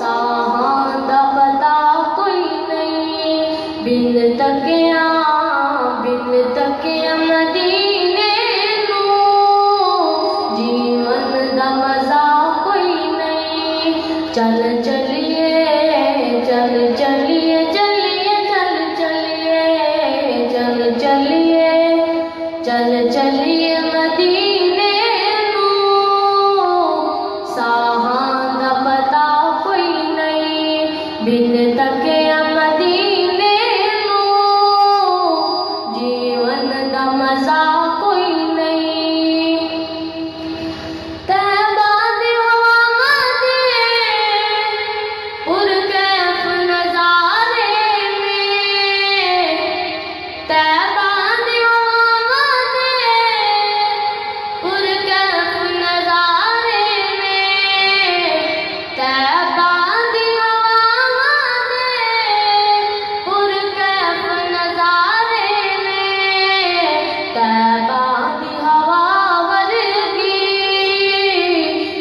ਸਾਹਾਂ ਦਾ ਪਤਾ ਕੋਈ ਨਹੀਂ, ਬਿਨ ਤੱਕਿਆ ਮਦੀਨੇ ਨੂੰ, ਜੀਵਨ ਦਾ ਮਜ਼ਾ ਕੋਈ ਨਹੀਂ। ਚੱਲ ਚੱਲੀਏ ਚੱਲ ਚੱਲੀਏ ਚੱਲੀਏ ਚੱਲ ਚੱਲੀਏ ਚੱਲ ਚੱਲੀਏ ਚੱਲ ਚੱਲੀਏ ਮਦੀਨੇ ਨੂੰ, ਸਾਹਾਂ ਦਾ ਪਤਾ ਕੋਈ ਨਹੀਂ, ਬਿਨ ਤੱਕਿਆ ਮਦੀਨੇ ਨੂੰ, ਜੀਵਨ ਦਾ ਮਜ਼ਾ ਕੋਈ ਨਹੀਂ। ਤੈਬਾ ਦੀ ਹਵਾਵਾਂ ਦੇ ਪੁਰਕੈਫ ਨਜ਼ਾਰੇ ਨੇ, ਤੈਬਾ ਦੀ ਹਵਾਵਾਂ ਦੇ ਪੁਰਕੈਫ ਨਜ਼ਾਰੇ ਨੇ, ਤੈਬਾ ਦੀ ਹਵਾਵਾਂ ਦੇ ਪੁਰਕੈਫ ਨਜ਼ਾਰੇ ਨੇ, ਤੈਬਾ ਦੀ ਹਵਾ ਵਰਗੀ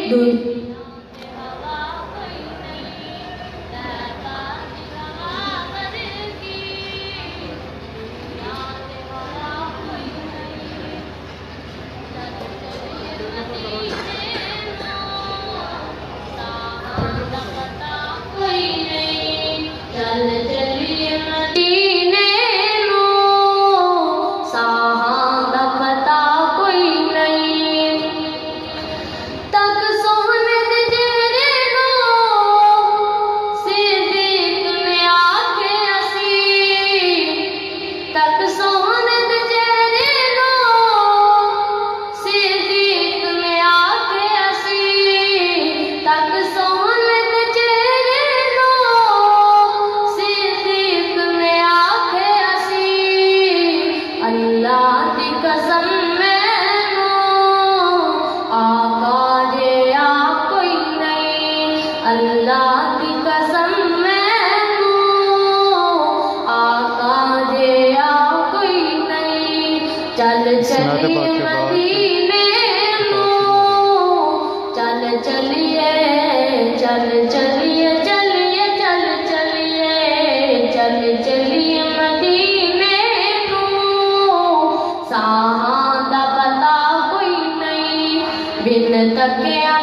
ਦੁਨੀਆ ਚੱਲ ਚੱਲੀਏ ਮਦੀਨੇ ਨੂੰ, ਸਾਹਾਂ ਦਾ ਪਤਾ ਕੋਈ ਨਹੀਂ। ਤੱਕ ਸੋਹਣੇ ਦੇ ਚਿਹਰੇ ਨੂੰ ਸਿੱਦੀਕ ਨੇ ਆਖੇ ਅਸੀਂ, ਤੱਕ ਸੋਹਣੇ ਦੇ ਚਿਹਰੇ ਨੂੰ ਸਿੱਦੀਕ ਨੇ ਆਖੇ ਅਸੀਂ, ਤੱਕ ਸੋਹਣੇ ਦੇ ਚਿਹਰੇ ਨੂੰ ਸਿੱਦੀਕ ਨੇ ਆਖੇ ਅਸੀਂ। ਅੱਲਾ ਦੀ ਕਸਮ ਮੈਨੂੰ ਆਕਾ ਜਿਹਾ ਕੋਈ ਨਹੀਂ, ਅੱਲਾ ਦੀ ਕਸਮ ਮੈਨੂੰ ਆਕਾ ਜਿਹਾ ਕੋਈ ਨਹੀਂ। ਚੱਲ ਚੱਲੀਏ ਮਦੀਨੇ ਨੂੰ, ਚੱਲ ਚੱਲੀਏ ਚੱਲ ਚੱਲੀਏ ਚੱਲੀਏ ਚੱਲ ਚੱਲੀਏ ਚੱਲ ਚੱਲੀਏ ਮਦੀਨੇ ਨੂੰ, ਸਾਹਾਂ ਦਾ ਪਤਾ ਕੋਈ ਨਹੀਂ, ਬਿਨ ਤੱਕਿਆ